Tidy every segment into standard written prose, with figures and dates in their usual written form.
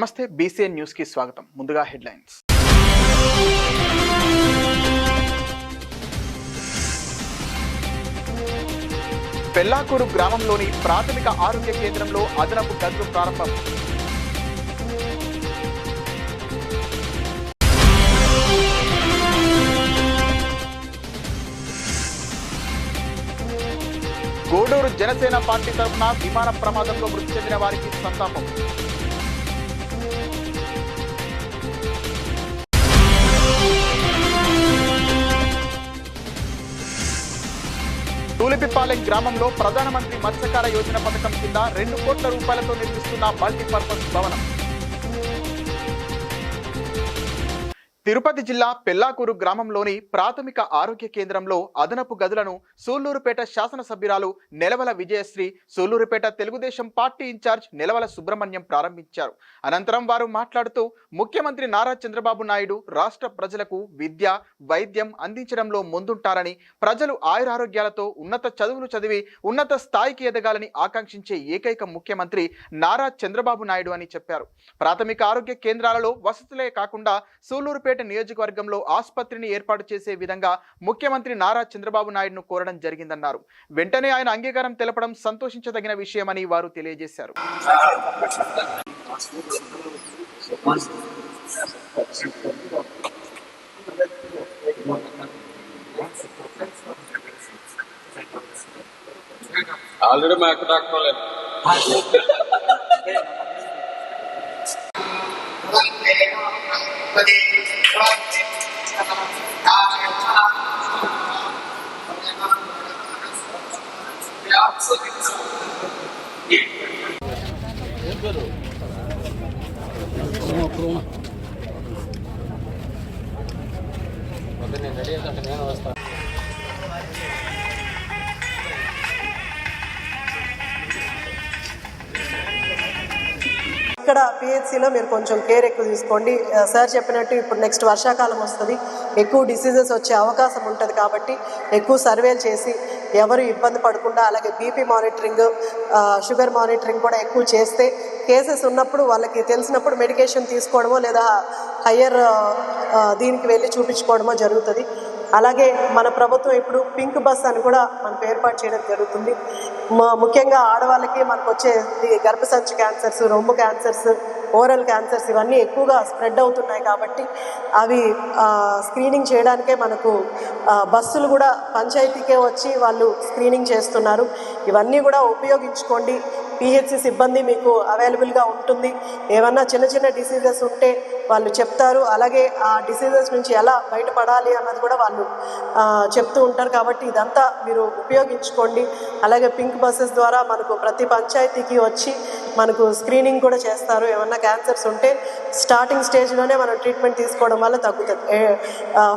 నమస్తే BCN news కి స్వాగతం. ముందుగా హెడ్లైన్స్. పెల్లాకూరు గ్రామంలోని ప్రాథమిక ఆరోగ్య కేంద్రంలో అదనపు గదులు ప్రారంభం. గూడూరు జనసేన పార్టీ తరఫున విమాన ప్రమాదంలో మృతి చెందిన వారికి సంతాపం. తూలిపిపాలెం గ్రామంలో ప్రధానమంత్రి మత్స్యకార యోజన పథకం కింద 2 కోట్ల రూపాయలతో నిర్మిస్తున్న మల్టీపర్పస్ భవనం. తిరుపతి జిల్లా పెల్లాకూరు గ్రామంలోని ప్రాథమిక ఆరోగ్య కేంద్రంలో అదనపు గదులను సూళ్లూరుపేట శాసనసభ్యురాలు నెలవల విజయశ్రీ, సూళ్లూరుపేట తెలుగుదేశం పార్టీ ఇన్ఛార్జ్ నెలవల సుబ్రహ్మణ్యం ప్రారంభించారు. అనంతరం వారు మాట్లాడుతూ ముఖ్యమంత్రి నారా చంద్రబాబు నాయుడు రాష్ట్ర ప్రజలకు విద్య, వైద్యం అందించడంలో ముందుంటారని, ప్రజలు ఆయురారోగ్యాలతో ఉన్నత చదువులు చదివి ఉన్నత స్థాయికి ఎదగాలని ఆకాంక్షించే ఏకైక ముఖ్యమంత్రి నారా చంద్రబాబు నాయుడు అని చెప్పారు. ప్రాథమిక ఆరోగ్య కేంద్రాలలో వసతులే కాకుండా సూళ్లూరుపేట నియోజకవర్గంలో ఆసుపత్రిని ఏర్పాటు చేసే విధంగా ముఖ్యమంత్రి నారా చంద్రబాబు నాయుడును కోరడం జరిగిందన్నారు. వెంటనే ఆయన అంగీకారం తెలపడం సంతోషించదగిన విషయమని వారు తెలియజేశారు. ఇక్కడ పిహెచ్సిలో మీరు కొంచెం కేర్ ఎక్కువ తీసుకోండి. సార్ చెప్పినట్టు ఇప్పుడు నెక్స్ట్ వర్షాకాలం వస్తుంది, ఎక్కువ డిసీజెస్ వచ్చే అవకాశం ఉంటుంది కాబట్టి ఎక్కువ సర్వేలు చేసి ఎవరు ఇబ్బంది పడకుండా, అలాగే బీపీ మానిటరింగ్, షుగర్ మానిటరింగ్ కూడా ఎక్కువ చేస్తే కేసెస్ ఉన్నప్పుడు వాళ్ళకి తెలిసినప్పుడు మెడికేషన్ తీసుకోవడమో లేదా హయ్యర్ దీనికి వెళ్ళి చూపించుకోవడమో జరుగుతుంది. అలాగే మన ప్రభుత్వం ఇప్పుడు పింక్ బస్ అని కూడా మనకు ఏర్పాటు చేయడం జరుగుతుంది. ముఖ్యంగా ఆడవాళ్ళకి మనకు వచ్చే గర్భసంచి క్యాన్సర్స్, రొమ్ము క్యాన్సర్స్, ఓరల్ క్యాన్సర్స్ ఇవన్నీ ఎక్కువగా స్ప్రెడ్ అవుతున్నాయి కాబట్టి అవి స్క్రీనింగ్ చేయడానికే మనకు బస్సులు కూడా పంచాయతీకే వచ్చి వాళ్ళు స్క్రీనింగ్ చేస్తున్నారు. ఇవన్నీ కూడా ఉపయోగించుకోండి. పిహెచ్సి సిబ్బంది మీకు అవైలబుల్గా ఉంటుంది. ఏమన్నా చిన్న చిన్న డిసీజెస్ ఉంటే వాళ్ళు చెప్తారు. అలాగే ఆ డిసీజెస్ నుంచి ఎలా బయటపడాలి అన్నది కూడా వాళ్ళు చెప్తూ ఉంటారు. కాబట్టి ఇదంతా మీరు ఉపయోగించుకోండి. అలాగే పింక్ బస్సెస్ ద్వారా మనకు ప్రతి పంచాయతీకి వచ్చి మనకు స్క్రీనింగ్ కూడా చేస్తారు. ఏమన్నా క్యాన్సర్స్ ఉంటే స్టార్టింగ్ స్టేజ్లోనే మనం ట్రీట్మెంట్ తీసుకోవడం వల్ల తగ్గుతుంది.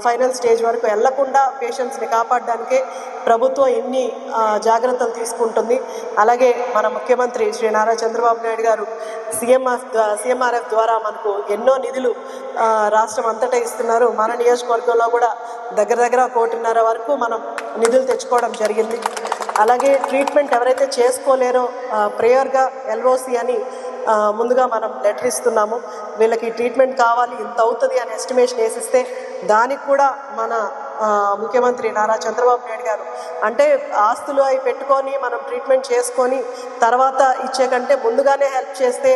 ఫైనల్ స్టేజ్ వరకు వెళ్లకుండా పేషెంట్స్ని కాపాడడానికే ప్రభుత్వం ఇన్ని జాగ్రత్తలు తీసుకుంటుంది. అలాగే మన ముఖ్యమంత్రి శ్రీ నారా చంద్రబాబు నాయుడు గారు సిఎంఆర్ఎఫ్ ద్వారా మనకు ఎన్నో నిధులు రాష్ట్రం అంతటా ఇస్తున్నారు. మన నియోజకవర్గంలో కూడా దగ్గర 1.5 కోటి వరకు మనం నిధులు తెచ్చుకోవడం జరిగింది. అలాగే ట్రీట్మెంట్ ఎవరైతే చేసుకోలేరో ప్రేయర్గా ఎల్ఓసి అని ముందుగా మనం లెటర్ ఇస్తున్నాము. వీళ్ళకి ట్రీట్మెంట్ కావాలి, ఇంత అవుతుంది అని ఎస్టిమేషన్ వేసిస్తే దానికి కూడా మన ముఖ్యమంత్రి నారా చంద్రబాబు నాయుడు గారు అంటే ఆస్తులు అవి పెట్టుకొని మనం ట్రీట్మెంట్ చేసుకొని తర్వాత ఇచ్చే కంటే ముందుగానే హెల్ప్ చేస్తే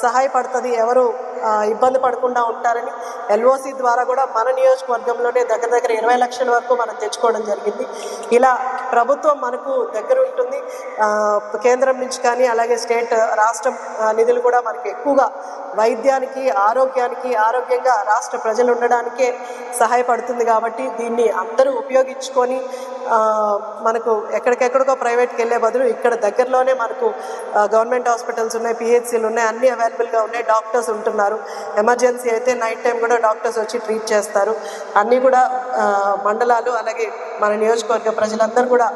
సహాయపడుతుంది, ఎవరు ఇబ్బంది పడకుండా ఉంటారని ఎల్ఓసి ద్వారా కూడా మన నియోజకవర్గంలోనే దగ్గర 20 లక్షల వరకు మనం తెచ్చుకోవడం జరిగింది. ఇలా ప్రభుత్వం మనకు దగ్గర ఉంటుంది. కేంద్రం నుంచి కానీ అలాగే స్టేట్, రాష్ట్రం నిధులు కూడా మనకి ఎక్కువగా వైద్యానికి, ఆరోగ్యంగా రాష్ట్ర ప్రజలు ఉండడానికే సహాయపడుతుంది. కాబట్టి దీన్ని అందరూ ఉపయోగించుకొని మనకు ఎక్కడికెక్కడికో ప్రైవేట్కి వెళ్ళే బదులు ఇక్కడ దగ్గరలోనే మనకు గవర్నమెంట్ హాస్పిటల్స్ ఉన్నాయి, పిహెచ్సిలు ఉన్నాయి, అన్నీ అవైలబుల్గా ఉన్నాయి, డాక్టర్స్ ఉంటున్నారు. ఎమర్జెన్సీ అయితే నైట్ టైం కూడా డాక్టర్స్ వచ్చి ట్రీట్ చేస్తారు. అన్నీ కూడా మండలాలు అలాగే మన నియోజకవర్గ ప్రజలందరూ కూడా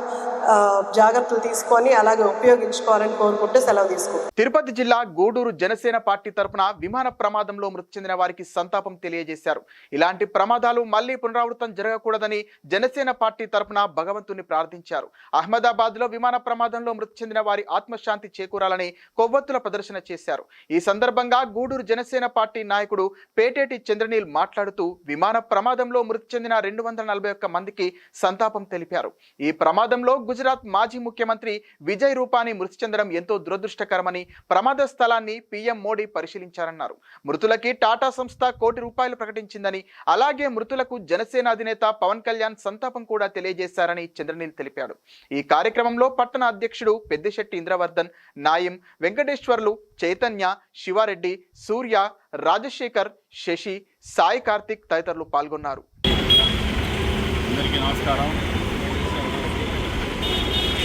జాగ్రత్తలు తీసుకొని అలాగే ఉపయోగించుకోవాలని కోరుకుంటూ సెలవు తీసుకుంటాం. తిరుపతి జిల్లా గూడూరు జనసేన పార్టీ తరపున విమాన ప్రమాదంలో మృతి చెందిన వారికి సంతాపం తెలియజేశారు. ఇలాంటి ప్రమాదాలు మళ్లీ పునరావృతం జరగకూడదని జనసేన పార్టీ తరపున భగవంతుని ప్రార్థించారు. అహ్మదాబాద్ లో విమాన ప్రమాదంలో మృతి చెందిన వారి ఆత్మశాంతి చేకూరాలని కొవ్వొత్తుల ప్రదర్శన చేశారు. ఈ సందర్భంగా గూడూరు జనసేన పార్టీ నాయకుడు పేటేటి చంద్రనీల్ మాట్లాడుతూ విమాన ప్రమాదంలో మృతి చెందిన 241 మందికి సంతాపం తెలిపారు. ఈ ప్రమాదంలో గుజరాత్ మాజీ ముఖ్యమంత్రి విజయ్ రూపానీ మృతి చెందడం ఎంతో దురదృష్టకరమని, ప్రమాద స్థలాన్ని పీఎం మోడీ పరిశీలించారన్నారు. మృతులకి టాటా సంస్థ ₹1 కోటి ప్రకటించిందని, అలాగే మృతులకు జనసేన అధినేత పవన్ కళ్యాణ్ సంతాపం కూడా తెలియజేశారని చంద్రనీల్ తెలిపాడు. ఈ కార్యక్రమంలో పట్టణ అధ్యక్షుడు పెద్దిశెట్టి ఇంద్రవర్ధన్, నాయం, వెంకటేశ్వర్లు, చైతన్య, శివారెడ్డి, సూర్య, రాజశేఖర్, శశి, సాయి కార్తిక్ తదితరులు పాల్గొన్నారు. అందరికీ నమస్కారం.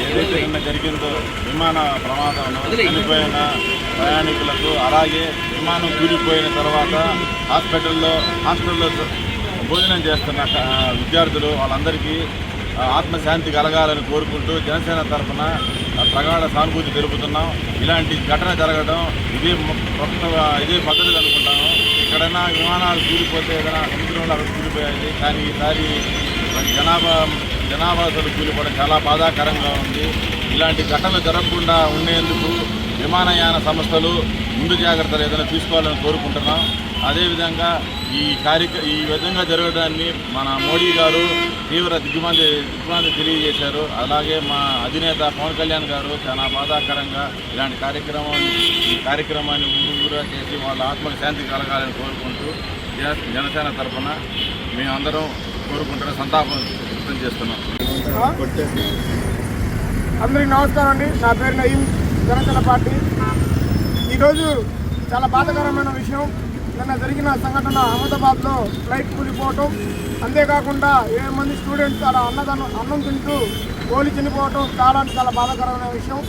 ఏదైతే నిన్న జరిగిందో విమాన ప్రమాదంలో చనిపోయిన ప్రయాణికులకు, అలాగే విమానం కూలిపోయిన తర్వాత హాస్పిటల్లో భోజనం చేస్తున్న విద్యార్థులు వాళ్ళందరికీ ఆత్మశాంతి కలగాలని కోరుకుంటూ జనసేన తరఫున ప్రగాఢ సానుభూతి తెలుపుతున్నాం. ఇలాంటి ఘటన జరగడం ఇదే పద్ధతి అనుకుంటాము. ఎక్కడైనా విమానాలు కూలిపోతే ఏదైనా సముద్రంలో అక్కడ కూలిపోయాయి, కానీ ఈసారి జనాభాసులు కూలిపోవడం చాలా బాధాకరంగా ఉంది. ఇలాంటి ఘటనలు జరగకుండా ఉండేందుకు విమానయాన సంస్థలు ముందు జాగ్రత్తలు ఏదైనా తీసుకోవాలని కోరుకుంటున్నాం. అదేవిధంగా ఈ విధంగా జరగడాన్ని మన మోడీ గారు తీవ్ర దిగ్భ్రాంతి తెలియజేశారు. అలాగే మా అధినేత పవన్ కళ్యాణ్ గారు చాలా బాధాకరంగా ఇలాంటి కార్యక్రమాన్ని ఊరుగా చేసి వాళ్ళ ఆత్మకు శాంతి కలగాలని కోరుకుంటూ జనసేన తరఫున మేమందరం కోరుకుంటున్న సంతాపం వ్యక్తం చేస్తున్నాం. అందరికీ నమస్కారం అండి. నా పేరు నయీం, జనసేన పార్టీ. ఈరోజు చాలా బాధాకరమైన విషయం. నిన్న జరిగిన సంఘటన అహ్మదాబాద్లో ఫ్లైట్ కూలిపోవటం, అంతేకాకుండా 7 మంది స్టూడెంట్స్ అలా అన్నం తింటూ గోలి చనిపోవటం చాలా బాధాకరమైన విషయం.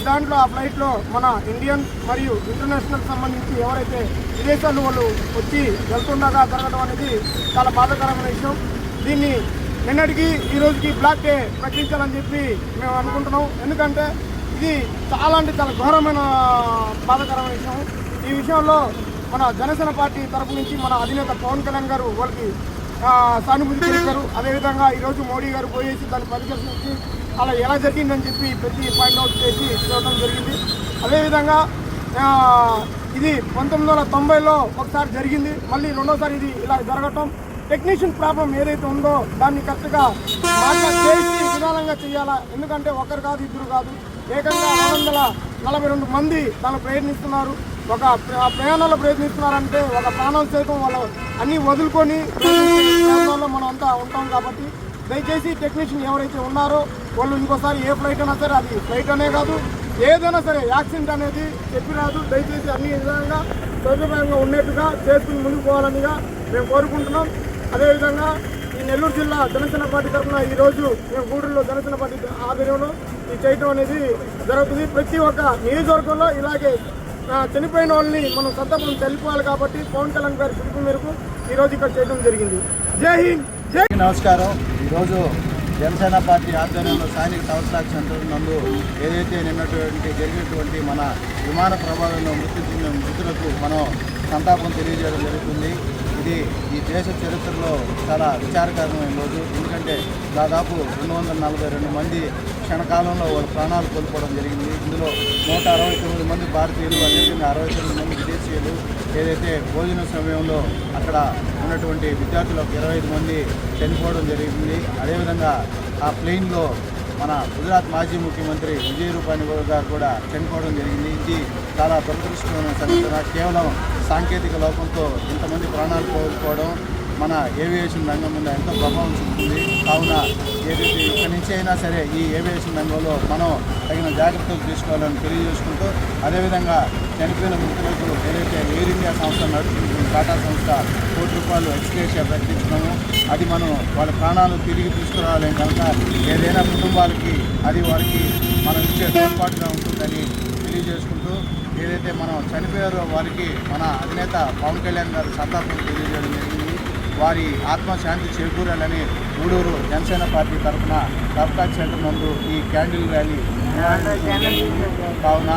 దాంట్లో ఆ ఫ్లైట్లో మన ఇండియన్ మరియు ఇంటర్నేషనల్ సంబంధించి ఎవరైతే విదేశాలు వాళ్ళు వచ్చి వెళ్తుండగా జరగడం అనేది చాలా బాధాకరమైన విషయం. దీన్ని నిన్నటికి ఈ రోజుకి బ్లాక్ డే ప్రకటించాలని చెప్పి మేము అనుకుంటున్నాం. ఎందుకంటే ఇది చాలా ఘోరమైన బాధాకరమైన విషయం. ఈ విషయంలో మన జనసేన పార్టీ తరపు నుంచి మన అధినేత పవన్ కళ్యాణ్ గారు వాళ్ళకి సానుభూతి తెలిపారు. అదేవిధంగా ఈరోజు మోడీ గారు పోయేసి దాన్ని పరిశీలించి అలా ఎలా జరిగిందని చెప్పి ప్రతి పాయింట్ అవుట్ చేసి చూడటం జరిగింది. అదేవిధంగా ఇది 1990లో ఒకసారి జరిగింది, మళ్ళీ రెండోసారి ఇది ఇలా జరగటం. టెక్నీషియన్ ప్రాబ్లం ఏదైతే ఉందో దాన్ని కరెక్ట్గా చేసి విధానంగా చేయాలా. ఎందుకంటే ఒకరు కాదు, ఇద్దరు కాదు, ఏకంగా 242 మంది దాన్ని ప్రయత్నిస్తున్నారు. ఒక ప్రయాణంలో ప్రయత్నిస్తున్నారంటే ఒక ప్రాణాలు సైతం వాళ్ళు అన్నీ వదులుకొని ప్రయాణంలో మనం అంతా ఉంటాం. కాబట్టి దయచేసి టెక్నీషియన్ ఎవరైతే ఉన్నారో వాళ్ళు ఇంకోసారి ఏ ఫ్లైట్ అయినా సరే, అది ఫ్లైట్ అనే కాదు ఏదైనా సరే యాక్సిడెంట్ అనేది చెప్పిరాదు. దయచేసి అన్ని విధంగా సౌకర్యంగా ఉన్నట్టుగా చేసుకుని ముందుకు పోవాలనిగా మేము కోరుకుంటున్నాం. అదేవిధంగా ఈ నెల్లూరు జిల్లా జనసేన పార్టీ తరఫున ఈరోజు మేము గూడూరులో జనసేన పార్టీ ఆధ్వర్యంలో ఈ చేయటం అనేది జరుగుతుంది. ప్రతి ఒక్క నియోజకవర్గంలో ఇలాగే చనిపోయిన వాళ్ళని మనం సంతాపం తెలుపుకోవాలి. కాబట్టి పవన్ కళ్యాణ్ గారి పిలుపు మేరకు ఈరోజు ఇక్కడ చేయడం జరిగింది. జై హింద్, జై. నమస్కారం. ఈరోజు జనసేన పార్టీ ఆధ్వర్యంలో సైనిక సంస్థ సెంటర్ నందు ఏదైతే జరిగినటువంటి మన విమాన ప్రమాదంలో మృతి చెందిన మృతులకు మనం సంతాపం తెలియజేయడం జరుగుతుంది. ఇది ఈ దేశ చరిత్రలో చాలా విచారకరమైన రోజు. ఎందుకంటే దాదాపు 242 మంది క్షణకాలంలో వాళ్ళ ప్రాణాలు కోల్పోవడం జరిగింది. ఇందులో 169 మంది భారతీయులు, అదేవిధంగా 69 మంది విదేశీయులు. ఏదైతే భోజన సమయంలో అక్కడ ఉన్నటువంటి విద్యార్థులు 25 మంది చనిపోవడం జరిగింది. అదేవిధంగా ఆ ప్లేన్లో మన గుజరాత్ మాజీ ముఖ్యమంత్రి విజయ్ రూపానీ గారు కూడా చనిపోవడం జరిగింది. ఇది చాలా దురదృష్టమైన సంఘటన. కేవలం సాంకేతిక లోపంతో ఇంతమంది ప్రాణాలు కోల్పోవడం మన ఏవియేషన్ రంగం మీద ఎంతో ప్రభావం చూపుతుంది. కావున ఏదైతే ఇక్కడి నుంచి అయినా సరే ఈ ఏవియేషన్ రంగంలో మనం తగిన జాగ్రత్తలు తీసుకోవాలని తెలియజేసుకుంటూ, అదేవిధంగా చనిపోయిన మృతులకు ఏదైతే ఎయిర్ ఇండియా సంస్థ నడుపుతున్న టాటా సంస్థ ₹1 కోటి ఎక్స్గ్రేషియా ప్రకటించడము, అది మనం వాళ్ళ ప్రాణాలు తిరిగి తీసుకురావాలని కనుక ఏదైనా కుటుంబాలకి అది వారికి మనం ఇచ్చే తోడ్పాటుగా ఉంటుందని తెలియజేసుకుంటూ, ఏదైతే మనం చనిపోయారో వారికి మన అధినేత పవన్ కళ్యాణ్ గారు సంతాపం తెలియజేయడం జరిగింది. వారి ఆత్మశాంతి చేకూరాలని గూడూరు జనసేన పార్టీ తరఫున సబ్టాక్ సెంటర్ నందు ఈ క్యాండిల్ ర్యాలీ కావున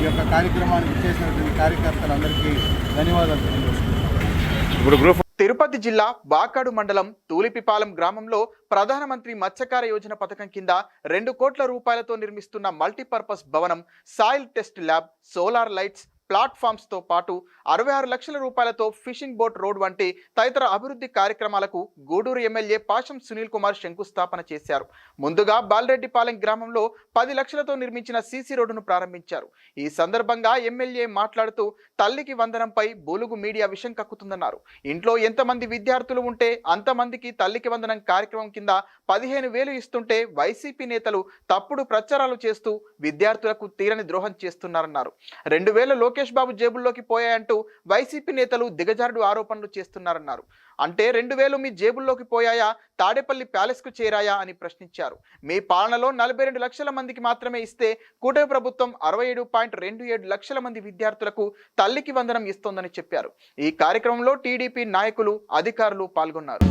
ఈ యొక్క కార్యక్రమానికి చేసినటువంటి కార్యకర్తలందరికీ ధన్యవాదాలు తెలియజేస్తున్నాను. తిరుపతి జిల్లా వాకాడు మండలం తూలిపిపాలెం గ్రామంలో ప్రధానమంత్రి మత్స్యకార యోజన పథకం కింద 2 కోట్ల రూపాయలతో నిర్మిస్తున్న మల్టీపర్పస్ భవనం, soil test lab, solar lights, platforms తో పాటు 66 లక్షల రూపాయలతో ఫిషింగ్ బోట్ రోడ్ వంటి తదితర అభివృద్ధి కార్యక్రమాలకు గూడూరు ఎమ్మెల్యే పాషం సునీల్ కుమార్ శంకుస్థాపన చేశారు. ముందుగా బాలరెడ్డిపాలెం గ్రామంలో 10 లక్షలతో నిర్మించిన సీసీ రోడ్డును ప్రారంభించారు. ఈ సందర్భంగా ఎమ్మెల్యే మాట్లాడుతూ తల్లికి వందనంపై బూలుగు మీడియా విషం కక్కుతుందన్నారు. ఇంట్లో ఎంతమంది విద్యార్థులు ఉంటే అంతమందికి తల్లికి వందనం కార్యక్రమం కింద 15,000 ఇస్తుంటే వైసీపీ నేతలు తప్పుడు ప్రచారాలు చేస్తూ విద్యార్థులకు తీరని ద్రోహం చేస్తున్నారన్నారు. 2,000 లోకేష్ బాబు జేబుల్లోకి పోయాయంటూ వైసీపీ నేతలు దిగజారుడు ఆరోపణలు చేస్తున్నారన్నారు. అంటే 2,000 మీ జేబుల్లోకి పోయాయా, తాడేపల్లి ప్యాలెస్ కు చేరాయా అని ప్రశ్నించారు. మీ పాలనలో 42 లక్షల మందికి మాత్రమే ఇస్తే కూటమి ప్రభుత్వం 67.27 లక్షల మంది విద్యార్థులకు తల్లికి వందనం ఇస్తోందని చెప్పారు. ఈ కార్యక్రమంలో టీడీపీ నాయకులు, అధికారులు పాల్గొన్నారు.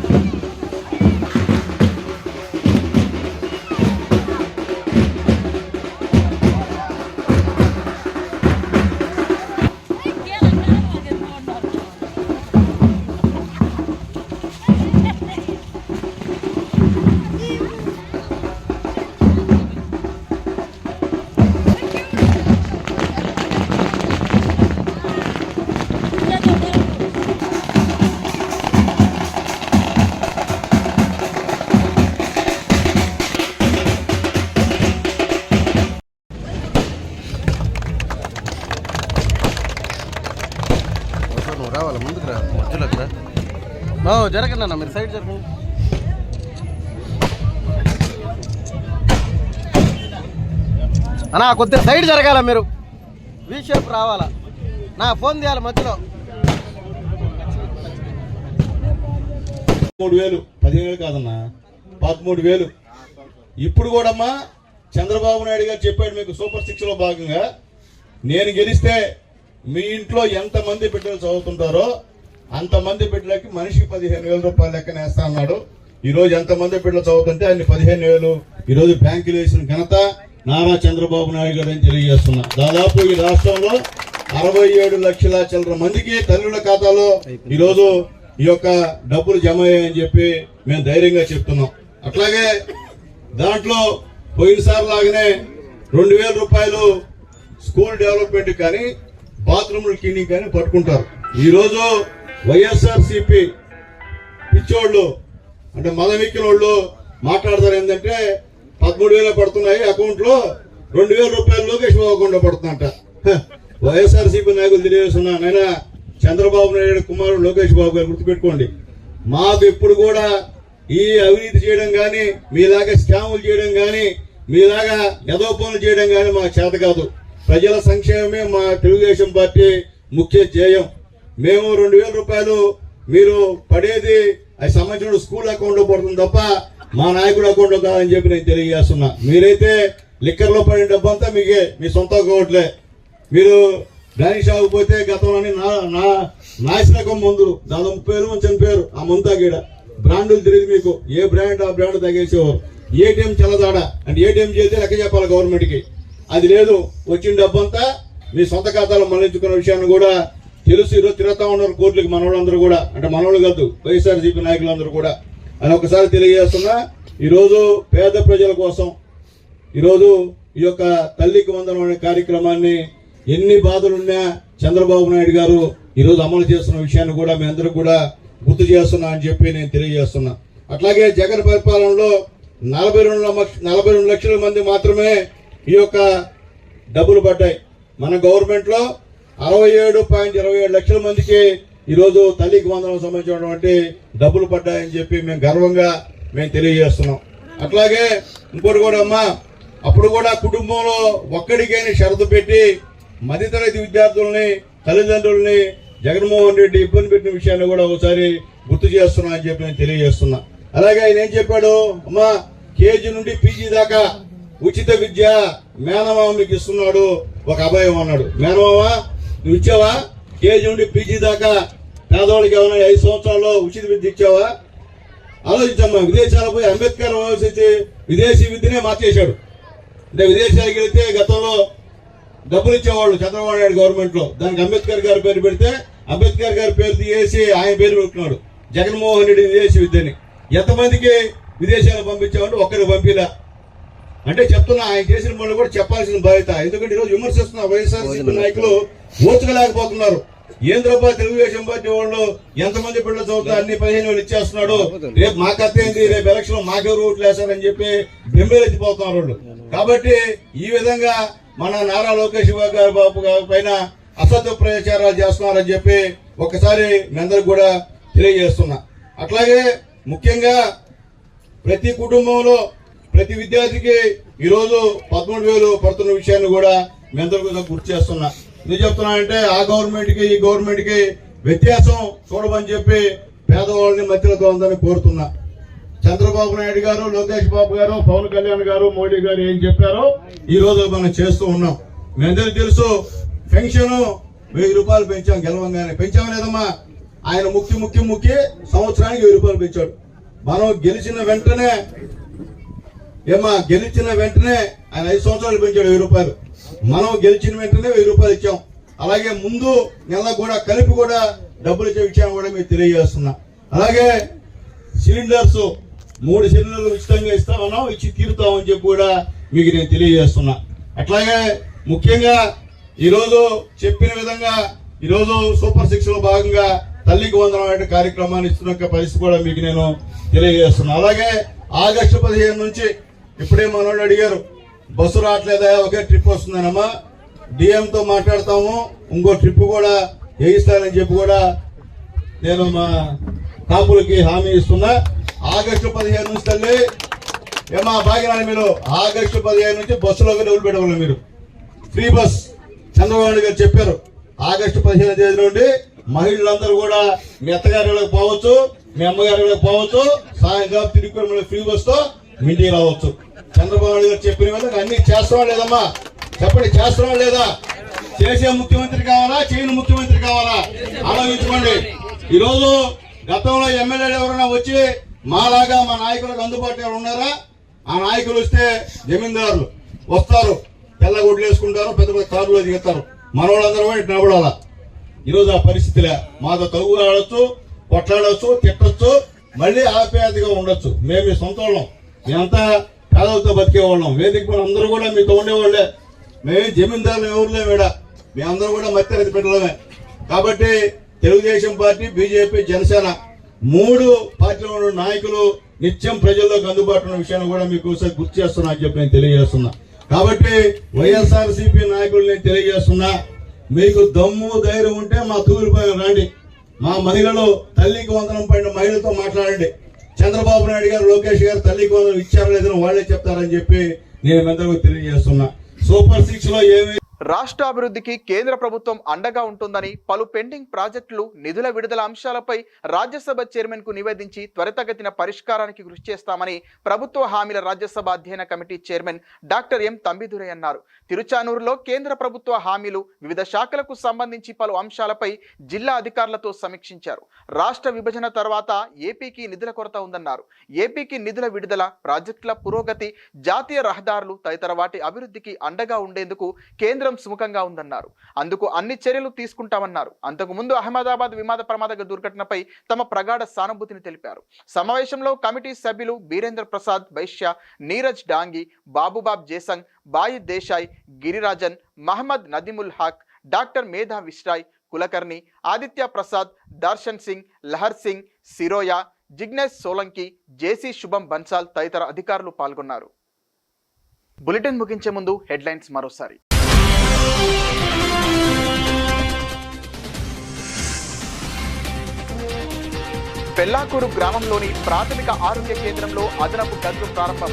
రావాలా ముందుకు రా, మధ్యలోకి రా. జరగండి అన్న, మీరు సైడ్ జరగండి. అన్నా కొద్దిగా సైడ్ జరగాల, మీరు వీ షేప్ రావాలా. నా ఫోన్ తీయాలి మధ్యలో. 13,000 15,000 కాదన్నా, 13,000. ఇప్పుడు కూడామ్మా చంద్రబాబు నాయుడు గారు చెప్పాడు మీకు సూపర్ 6లో భాగంగా, నేను గెలిస్తే మీ ఇంట్లో ఎంతమంది బిడ్డలు చదువుతుంటారో అంతమంది బిడ్డలకి మనిషికి 15,000 రూపాయలు లెక్కన వేస్తా అన్నాడు. ఈరోజు ఎంతమంది బిడ్డలు చదువుతుంటే అన్ని 15,000 ఈరోజు బ్యాంకులు వేసిన ఘనత నారా చంద్రబాబు నాయుడు గారు అని తెలియజేస్తున్నా. దాదాపు ఈ రాష్ట్రంలో 67 లక్షల చిల్లర మందికి తల్లుల ఖాతాలో ఈరోజు ఈ యొక్క డబ్బులు జమ అయ్యాయని చెప్పి మేము ధైర్యంగా చెప్తున్నాం. అట్లాగే దాంట్లో పోయినసారి లాగానే 2,000 రూపాయలు స్కూల్ డెవలప్మెంట్ కానీ బాత్రూమ్ల క్లీనింగ్ కానీ పట్టుకుంటారు. ఈరోజు వైఎస్ఆర్సీపీ పిచ్చోళ్ళు అంటే మదమిక్కిన వాళ్ళు మాట్లాడతారు ఏంటంటే 13,000 పడుతున్నాయి అకౌంట్లో, 2,000 రూపాయలు లోకేష్ బాబు అకౌంట్లో పడుతుందంట. వైఎస్ఆర్సీపీ నాయకులు తెలియజేస్తున్నా, నైనా చంద్రబాబు నాయుడు కుమారుడు లోకేష్ బాబు గారు గుర్తుపెట్టుకోండి, మాకు ఎప్పుడు కూడా ఈ అవినీతి చేయడం కానీ, మీలాగా స్కాములు చేయడం కానీ, మీలాగా ఎదో పనులు చేయడం కానీ మాకు చేత కాదు. ప్రజల సంక్షేమమే మా తెలుగుదేశం పార్టీ ముఖ్య ధ్యేయం. మేము 2,000 రూపాయలు మీరు పడేది అది సంబంధించిన స్కూల్ అకౌంట్లో పడుతుంది తప్ప మా నాయకుడు అకౌంట్లో కాదని చెప్పి నేను తెలియజేస్తున్నా. మీరైతే లిక్కర్లో పడిన డబ్బంతా మీకే, మీ సొంత అకౌంట్లే. మీరు డానిష్ ఆగిపోతే గతంలోని నాశనకం మందులు దాదాపు 30,000 మంది చనిపోయారు ఆ మందు తాగేడ. బ్రాండులు తెలియదు మీకు, ఏ బ్రాండ్ ఆ బ్రాండ్ తాగేసేవారు. ఏటీఎం చల్లదాడ అంటే ఏటీఎం చేస్తే లెక్క చెప్పాలి గవర్నమెంట్కి, అది లేదు. వచ్చిన డబ్బంతా మీ సొంత ఖాతాలో మళ్లించుకున్న విషయాన్ని కూడా తెలుసు. ఈరోజు తిరుగుతా ఉన్నారు కోర్టులకి మనోళ్ళందరూ కూడా, అంటే మనోళ్ళు కాదు వైఎస్ఆర్సీపీ నాయకులందరూ కూడా అని ఒకసారి తెలియజేస్తున్నా. ఈరోజు పేద ప్రజల కోసం ఈరోజు ఈ యొక్క తల్లికి వందనం అనే కార్యక్రమాన్ని ఎన్ని బాధలున్నా చంద్రబాబు నాయుడు గారు ఈరోజు అమలు చేస్తున్న విషయాన్ని కూడా మీ అందరూ కూడా గుర్తు చేస్తున్నా అని చెప్పి నేను తెలియజేస్తున్నా. అట్లాగే జగన్ పరిపాలనలో 42 లక్షల మంది మాత్రమే ఈ యొక్క డబ్బులు పడ్డాయి. మన గవర్నమెంట్ లో 67.27 లక్షల మందికి ఈరోజు తల్లికి వందనం సంబంధించినటువంటి డబ్బులు పడ్డాయని చెప్పి మేము గర్వంగా తెలియజేస్తున్నాం. అట్లాగే ఇంకోటి కూడా అమ్మా, అప్పుడు కూడా కుటుంబంలో ఒక్కడికైనా షరతు పెట్టి మధ్యతరగతి విద్యార్థుల్ని తల్లిదండ్రుల్ని జగన్మోహన్ రెడ్డి ఇబ్బంది పెట్టిన విషయాన్ని కూడా ఒకసారి గుర్తు చేస్తున్నా అని చెప్పి నేను తెలియజేస్తున్నా. అలాగే ఆయన ఏం చెప్పాడు, అమ్మా కేజీ నుండి పీజీ దాకా ఉచిత విద్య మేనమామ మీకు ఇస్తున్నాడు, ఒక అభయం అన్నాడు. మేనమామ నువ్వు ఇచ్చావా? కేజీ నుండి పీజీ దాకా పేదవాళ్ళకి ఏమైనా 5 సంవత్సరాల్లో ఉచిత విద్య ఇచ్చావా? ఆలోచించమ్మా. విదేశాలకు పోయి అంబేద్కర్ విదేశీ విద్యనే మార్చేశాడు. అంటే విదేశాలకు వెళితే గతంలో డబ్బులు ఇచ్చేవాళ్ళు చంద్రబాబు నాయుడు గవర్నమెంట్ లో, దానికి అంబేద్కర్ గారి పేరు పెడితే అంబేద్కర్ గారి పేరు తీసేసి ఆయన పేరు పెట్టుకున్నాడు జగన్మోహన్ రెడ్డి విదేశీ విద్యని. ఎంతమందికి విదేశాలకు పంపించామంటే ఒక్కరికి పంపిలా. అంటే చెప్తున్నా, ఆయన చేసిన పనులు కూడా చెప్పాల్సిన బాధ్యత. ఎందుకంటే ఈరోజు విమర్శిస్తున్న వైఎస్ఆర్సీపీ నాయకులు ఓర్చుకోలేకపోతున్నారు. ఏంద్రబ్బా తెలుగుదేశం పార్టీ వాళ్ళు ఎంతమంది పిల్లలు చదువుతా అన్ని 15,000 ఇచ్చేస్తున్నాడు, రేపు మా కథ ఏంది, రేపు ఎలక్షన్ మాకెవరు ఓట్లు వేస్తారని చెప్పి బెంబేలెత్తిపోతున్నారు వాళ్ళు. కాబట్టి ఈ విధంగా మన నారా లోకేష్ బాబు గారి పైన అసత్య ప్రచారాలు చేస్తున్నారని చెప్పి ఒక్కసారి మీ అందరికి కూడా తెలియజేస్తున్నా. అట్లాగే ముఖ్యంగా ప్రతి కుటుంబంలో ప్రతి విద్యార్థికి ఈరోజు 13,000 పడుతున్న విషయాన్ని కూడా మీ అందరికీ గుర్తు చేస్తున్నా. ఎందుకు చెప్తున్నానంటే ఆ గవర్నమెంట్ కి ఈ గవర్నమెంట్ కి వ్యత్యాసం చూడమని చెప్పి పేదవాళ్ళని మధ్యలో ఉందని కోరుతున్నా. చంద్రబాబు నాయుడు గారు, లోకేష్ బాబు గారు, పవన్ కళ్యాణ్ గారు, మోడీ గారు ఏం చెప్పారో ఈ రోజు మనం చేస్తూ ఉన్నాం. మీ అందరికీ తెలుసు, పెన్షన్ 1000 రూపాయలు పెంచాం. గెలవంగానే పెంచాం లేదమ్మా. ఆయన ముక్కి సంవత్సరానికి 1000 రూపాయలు పెంచాడు. మనం గెలిచిన వెంటనే ఆయన 5 సంవత్సరాలు పెంచాడు 1000 రూపాయలు. మనం గెలిచిన వెంటనే 1000 రూపాయలు ఇచ్చాం. అలాగే ముందు నెల కూడా కలిపి కూడా డబ్బులు ఇచ్చే విషయాన్ని కూడా మీకు తెలియజేస్తున్నా. అలాగే సిలిండర్స్ 3 సిలిండర్లు ఉచితంగా ఇస్తామన్నాం, ఇచ్చి తీరుతామని చెప్పి కూడా మీకు నేను తెలియజేస్తున్నా. అట్లాగే ముఖ్యంగా ఈరోజు చెప్పిన విధంగా ఈరోజు సూపర్ 6 లో భాగంగా తల్లికి వందనం అనే కార్యక్రమాన్ని ఇస్తున్న పరిస్థితి కూడా మీకు నేను తెలియజేస్తున్నా. అలాగే ఆగస్టు 15 నుంచి ఇప్పుడే మనోళ్ళు అడిగారు, బస్సు రావట్లేదా, ఒకే ట్రిప్ వస్తుందనమ్మా. డిఎంతో మాట్లాడతాము, ఇంకో ట్రిప్ కూడా వేయిస్తానని చెప్పి కూడా నేను మా కాపులకి హామీ ఇస్తున్నా. ఆగస్టు 15 నుంచి తల్లి ఏమా భాగ్యనాన్ని మీరు ఆగస్టు 15 నుంచి బస్సులోకి డబ్బులు పెట్టవాలి. మీరు ఫ్రీ బస్ చంద్రబాబు నాయుడు గారు చెప్పారు. ఆగస్టు 15 తేదీ నుండి మహిళలందరూ కూడా మీ అత్తగారికి పోవచ్చు, మీ అమ్మగారికి పోవచ్చు, సాయంకాలం తిరిగి ఫ్రీ బస్ తో మీ ఇంటికి రావచ్చు. చంద్రబాబు నాయుడు గారు చెప్పిన విధంగా అన్ని చేస్తున్నాం లేదమ్మా? చెప్పండి, చేస్తున్నాం లేదా? చేసే ముఖ్యమంత్రి కావాలా, చేయని ముఖ్యమంత్రి కావాలా? ఆలోచించుకోండి. ఈరోజు గతంలో ఎమ్మెల్యేలు ఎవరైనా వచ్చి మాలాగా మా నాయకులకు అందుబాటులో ఉన్నారా? ఆ నాయకులు వస్తే జమీందారులు వస్తారు, తెల్ల గుడ్లు వేసుకుంటారు, పెద్ద పెద్ద కారులో దిగుతారు. మనోళ్ళందరూ నిలబడాలా. ఈరోజు ఆ పరిస్థితిలే. మాతో తగు ఆడొచ్చు, కొట్లాడొచ్చు, తిట్టొచ్చు, మళ్ళీ ఆప్యాయతగా ఉండొచ్చు. మేము మీ సొంత వాళ్ళం, మేమంతా పేదలతో బతికేవాళ్ళం. వేదిక పైన అందరూ కూడా మీతో ఉండేవాళ్లే. మేము జమీందారులు ఎవరులే మేడ, మేమందరూ కూడా మధ్యతరగతి పెట్టడమే. కాబట్టి తెలుగుదేశం పార్టీ, బీజేపీ, జనసేన 3 పార్టీలో ఉన్న నాయకులు నిత్యం ప్రజల్లోకి అందుబాటులో ఉన్న విషయాన్ని కూడా మీకు ఒకసారి గుర్తు చేస్తున్నా అని చెప్పి నేను తెలియజేస్తున్నా. కాబట్టి వైఎస్ఆర్సీపీ నాయకులు నేను తెలియజేస్తున్నా, మీకు దమ్ము ధైర్యం ఉంటే మా తూర్పుపైన రండి. మా మహిళలు తల్లికి వందనం పడిన మహిళలతో మాట్లాడండి. చంద్రబాబు నాయుడు గారు, లోకేష్ గారు తల్లికి వందనం ఇచ్చారో లేదని వాళ్లే చెప్తారని చెప్పి నేను అందరికీ తెలియజేస్తున్నా. సూపర్ 6 లో ఏమి రాష్ట్ర అభివృద్ధికి కేంద్ర ప్రభుత్వం అండగా ఉంటుందని, పలు పెండింగ్ ప్రాజెక్టులు నిధుల విడుదల అంశాలపై రాజ్యసభ చైర్మన్ కు నివేదించి త్వరితగతిన పరిష్కారానికి కృషి చేస్తామని ప్రభుత్వ హామీల రాజ్యసభ అధ్యయన committee chairman doctor M Thambidurai అన్నారు. తిరుచానూరులో కేంద్ర ప్రభుత్వ హామీలు, వివిధ శాఖలకు సంబంధించి పలు అంశాలపై జిల్లా అధికారులతో సమీక్షించారు. రాష్ట్ర విభజన తర్వాత ఏపీకి నిధుల కొరత ఉందన్నారు. ఏపీకి నిధుల విడుదల, ప్రాజెక్టుల పురోగతి, జాతీయ రహదారులు తదితర వాటి అభివృద్ధికి అండగా ఉండేందుకు కేంద్రం సుముఖంగా ఉందన్నారు. అందుకు అన్ని చర్యలు తీసుకుంటామన్నారు. అంతకుముందు అహ్మదాబాద్ విమాన ప్రమాద దుర్ఘటనపై తమ ప్రగాఢ సానుభూతిని తెలిపారు. సమావేశంలో కమిటీ సభ్యులు బీరేంద్ర ప్రసాద్ వైశ్య, నీరజ్ డాంగి, బాబుబాబ్ జేసంగ్, బాయి దేశాయ్, గిరిరాజన్, మహమ్మద్ నదీముల్ హక్, డాక్టర్ మేధా విశ్రాయ్, కులకర్ణి, ఆదిత్య ప్రసాద్, దర్శన్ సింగ్, లహర్ సింగ్, సిరోయా, జిగ్నేష్ సోలంకి, జేసీ శుభం బన్సాల్ తదితర అధికారులు పాల్గొన్నారు. బులెటిన్ ముగించే ముందు హెడ్లైన్స్ మరోసారి. పెల్లాకూరు గ్రామంలోని ప్రాథమిక ఆరోగ్య కేంద్రంలో అదనపు గదులు ప్రారంభం.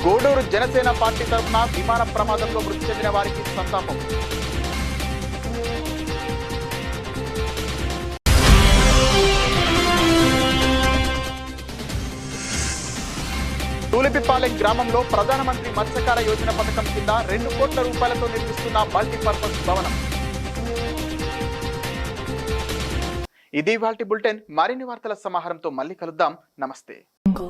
గూడూరు జనసేన పార్టీ తరఫున విమాన ప్రమాదంలో మృతి చెందిన వారికి సంతాపం. తుమ్మలగూడెం గ్రామంలో ప్రధానమంత్రి మత్స్యకార యోజన పథకం కింద 2 కోట్ల రూపాయలతో నిర్మిస్తున్న మల్టీపర్పస్ భవనం. ఇది వాల్టి బులెటిన్. మరిన్ని వార్తల సమాహారంతో మళ్ళీ కలుద్దాం. నమస్తే. Go.